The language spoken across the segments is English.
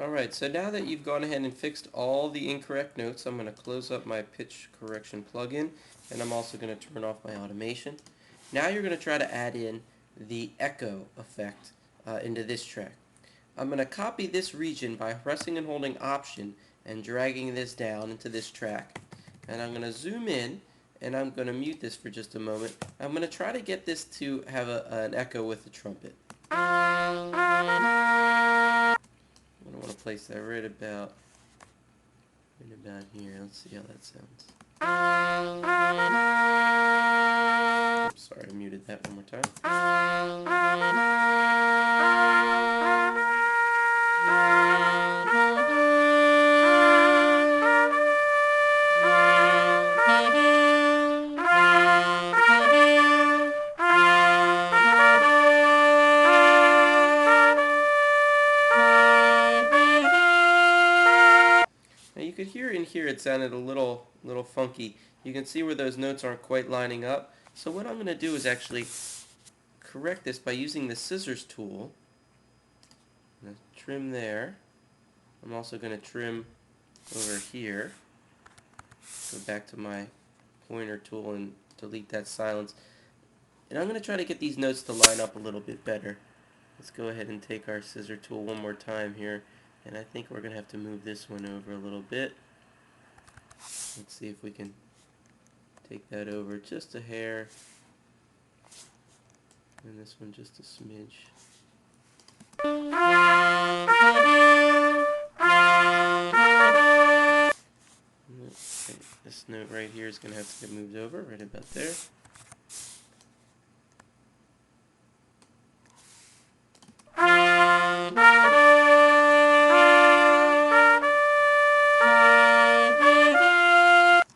Alright, so now that you've gone ahead and fixed all the incorrect notes, I'm going to close up my pitch correction plugin, and I'm also going to turn off my automation. Now you're going to try to add in the echo effect into this track. I'm going to copy this region by pressing and holding Option and dragging this down into this track. And I'm going to zoom in, and I'm going to mute this for just a moment. I'm going to try to get this to have an echo with the trumpet. I want to place that right about here. Let's see how that sounds. Oops, sorry, I muted that one more time. Now you could hear in here it sounded a little funky. You can see where those notes aren't quite lining up. So what I'm going to do is actually correct this by using the scissors tool. I'm going to trim there. I'm also going to trim over here. Go back to my pointer tool and delete that silence. And I'm going to try to get these notes to line up a little bit better. Let's go ahead and take our scissor tool one more time here. And I think we're going to have to move this one over a little bit. Let's see if we can take that over just a hair. And this one just a smidge. This note right here is going to have to get moved over right about there.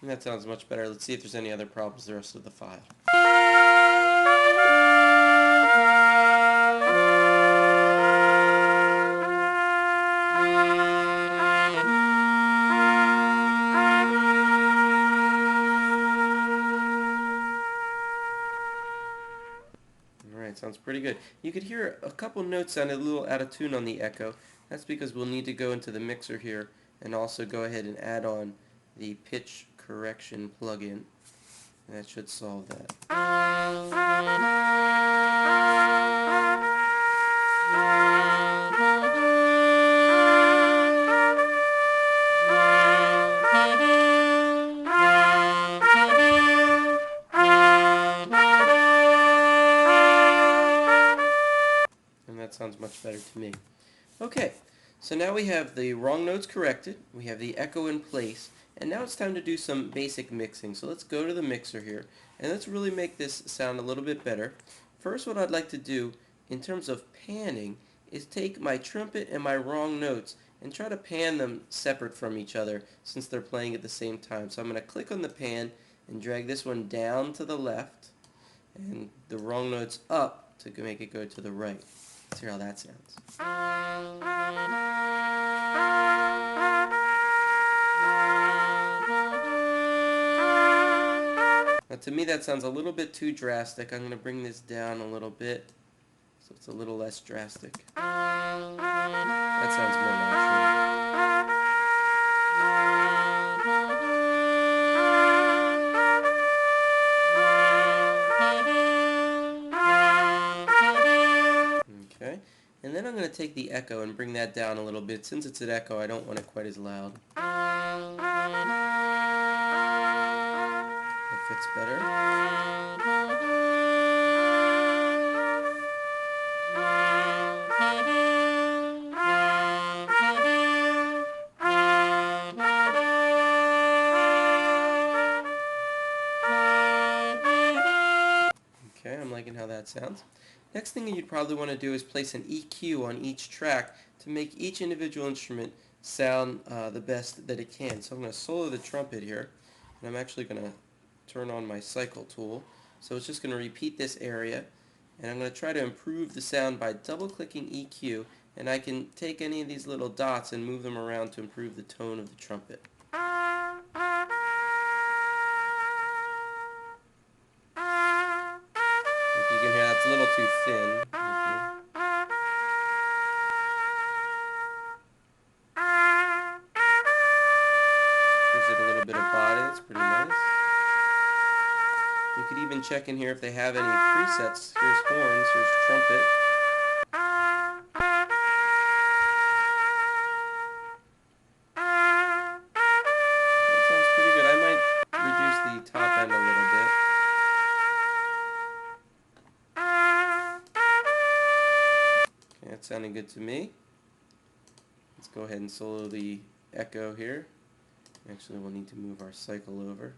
And that sounds much better. Let's see if there's any other problems with the rest of the file. Alright, sounds pretty good. You could hear a couple notes sounded a little out of tune on the echo. That's because we'll need to go into the mixer here and also go ahead and add on the pitch correction plugin. And that should solve that. And that sounds much better to me. Okay, so now we have the wrong notes corrected, we have the echo in place, and now it's time to do some basic mixing. So let's go to the mixer here, and let's really make this sound a little bit better. First, what I'd like to do, in terms of panning, is take my trumpet and my wrong notes and try to pan them separate from each other since they're playing at the same time. So I'm going to click on the pan and drag this one down to the left, and the wrong notes up to make it go to the right. Let's hear how that sounds. Now to me that sounds a little bit too drastic. I'm going to bring this down a little bit so it's a little less drastic. That sounds more natural. Okay, and then I'm going to take the echo and bring that down a little bit. Since it's an echo, I don't want it quite as loud. That fits better. Okay, I'm liking how that sounds. Next thing you'd probably want to do is place an EQ on each track to make each individual instrument sound the best that it can. So I'm going to solo the trumpet here, and I'm actually going to turn on my cycle tool. So it's just going to repeat this area, and I'm going to try to improve the sound by double-clicking EQ, and I can take any of these little dots and move them around to improve the tone of the trumpet. You can hear that's a little too thin. could even check in here if they have any presets. Here's horns, here's trumpet. That sounds pretty good. I might reduce the top end a little bit. Okay, that's sounding good to me. Let's go ahead and solo the echo here. Actually, we'll need to move our cycle over.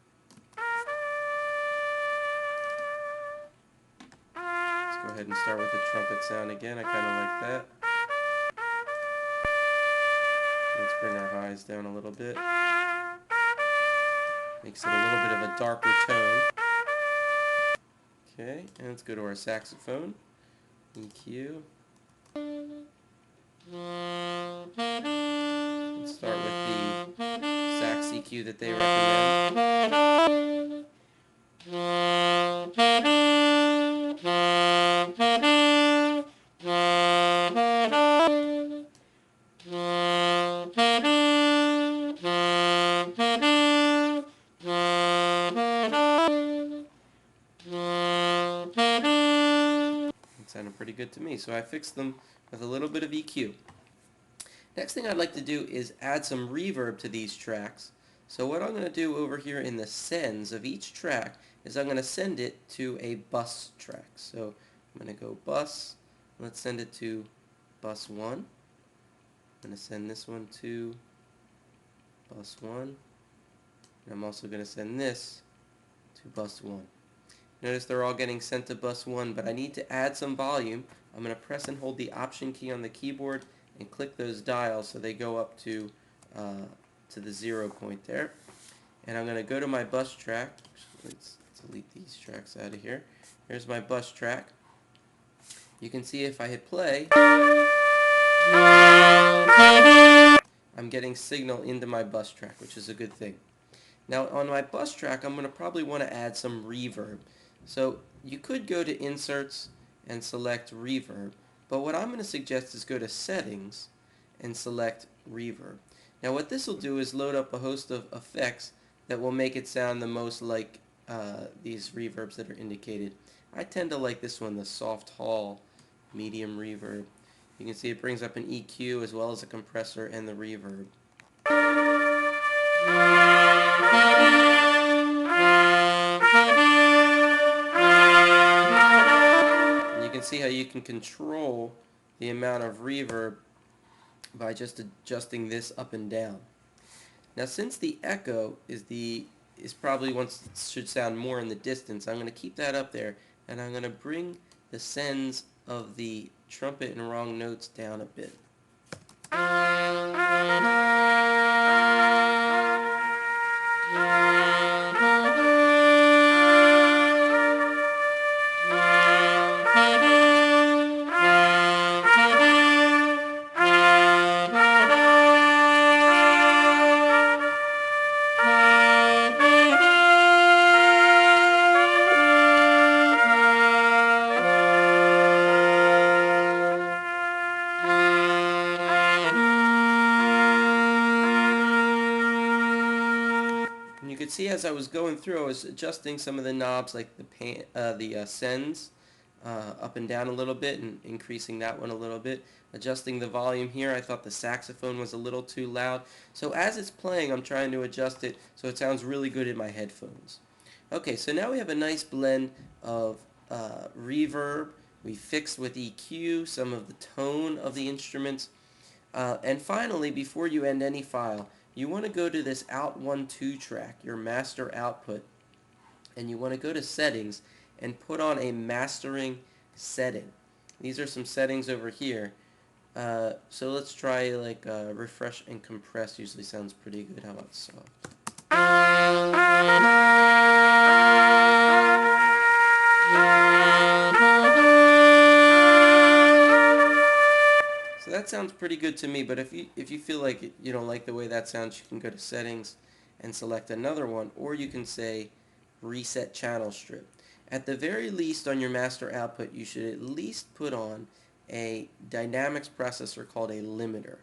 Let's go ahead and start with the trumpet sound again. I kind of like that. Let's bring our highs down a little bit. Makes it a little bit of a darker tone. Okay, and let's go to our saxophone. EQ. Let's start with the sax EQ that they recommend. It sounded pretty good to me, so I fixed them with a little bit of EQ. Next thing I'd like to do is add some reverb to these tracks. So what I'm going to do over here in the sends of each track is I'm going to send it to a bus track. So I'm going to go bus, let's send it to bus 1. I'm going to send this one to bus 1. And I'm also going to send this to bus 1. Notice they're all getting sent to bus 1, but I need to add some volume. I'm going to press and hold the Option key on the keyboard and click those dials so they go up to the 0 point there. And I'm going to go to my bus track. Let's delete these tracks out of here. Here's my bus track. You can see if I hit play, I'm getting signal into my bus track, which is a good thing. Now on my bus track, I'm going to probably want to add some reverb. So you could go to Inserts and select Reverb, but what I'm going to suggest is go to Settings and select Reverb. Now what this will do is load up a host of effects that will make it sound the most like these reverbs that are indicated. I tend to like this one, the soft hall medium reverb. You can see it brings up an EQ as well as a compressor and the reverb. And you can see how you can control the amount of reverb by just adjusting this up and down. Now since the echo is probably what should sound more in the distance, I'm going to keep that up there, and I'm going to bring the sends of the trumpet and wrong notes down a bit. And you could see as I was going through, I was adjusting some of the knobs, like the sends up and down a little bit, and increasing that one a little bit. Adjusting the volume here, I thought the saxophone was a little too loud. So as it's playing, I'm trying to adjust it so it sounds really good in my headphones. Okay, so now we have a nice blend of reverb. We fixed with EQ some of the tone of the instruments. And finally, before you end any file, you want to go to this Out 1 2 track, your master output, and you want to go to Settings and put on a mastering setting. These are some settings over here. So let's try like refresh and compress. Usually sounds pretty good. How about soft? So that sounds pretty good to me, but if you feel like you don't like the way that sounds, you can go to Settings and select another one, or you can say Reset Channel Strip. At the very least on your master output, you should at least put on a dynamics processor called a limiter.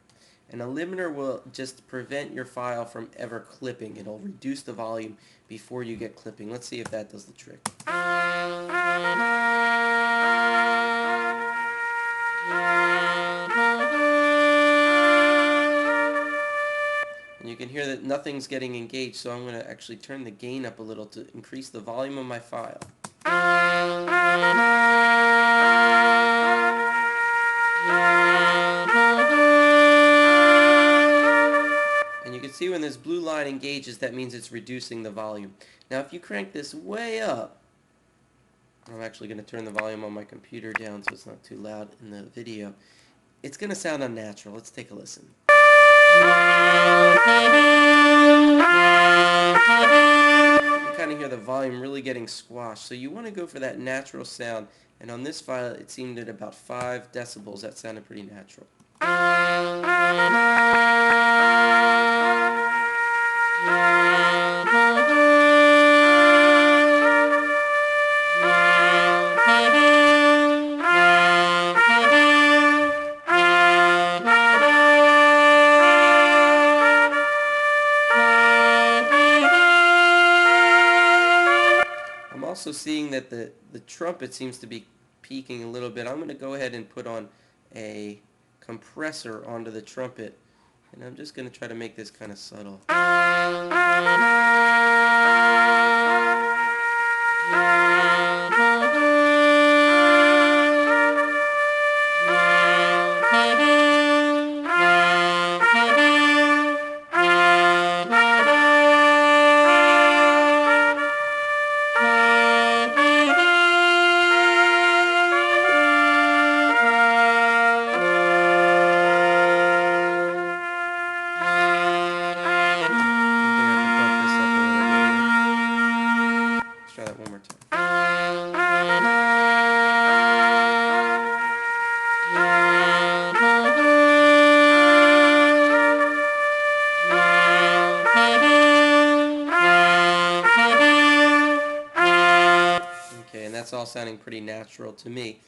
And a limiter will just prevent your file from ever clipping. It'll reduce the volume before you get clipping. Let's see if that does the trick. And you can hear that nothing's getting engaged, so I'm going to actually turn the gain up a little to increase the volume of my file. And you can see when this blue line engages, that means it's reducing the volume. Now if you crank this way up, I'm actually going to turn the volume on my computer down so it's not too loud in the video. It's going to sound unnatural. Let's take a listen. You can kind of hear the volume really getting squashed. So you want to go for that natural sound. And on this file, it seemed at about 5 decibels. That sounded pretty natural. I'm also seeing that the trumpet seems to be peaking a little bit. I'm going to go ahead and put on a compressor onto the trumpet, and I'm just going to try to make this kind of subtle. Try that one more time. Okay, and that's all sounding pretty natural to me.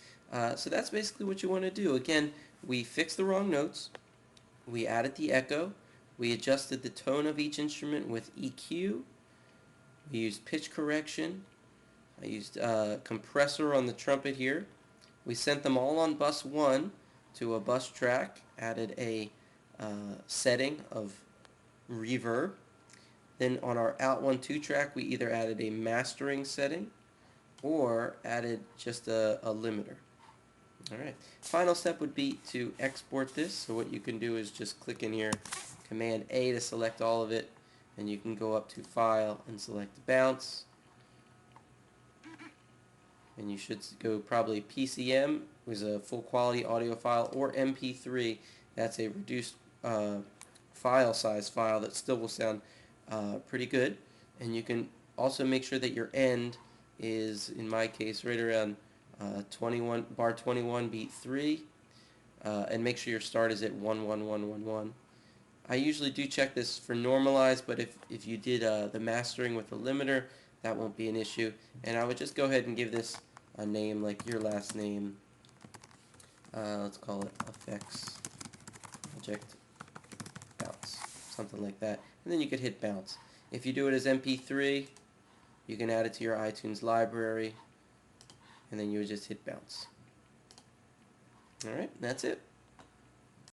So that's basically what you want to do. Again, we fixed the wrong notes. We added the echo. We adjusted the tone of each instrument with EQ. We used pitch correction. I used a compressor on the trumpet here. We sent them all on bus 1 to a bus track, added a setting of reverb. Then on our out 1-2 track, we either added a mastering setting or added just a limiter. Alright, final step would be to export this. So what you can do is just click in here, Command A to select all of it, and you can go up to File and select Bounce. And you should go probably PCM, was a full quality audio file, or MP3, that's a reduced file size file that still will sound pretty good. And you can also make sure that your end is, in my case, right around 21 bar 21 beat 3, and make sure your start is at 11111. I usually do check this for normalized, but if you did the mastering with the limiter, that won't be an issue. And I would just go ahead and give this a name like your last name. Let's call it Effects Project Bounce, something like that. And then you could hit Bounce. If you do it as MP3, you can add it to your iTunes library, and then you would just hit Bounce. Alright, that's it.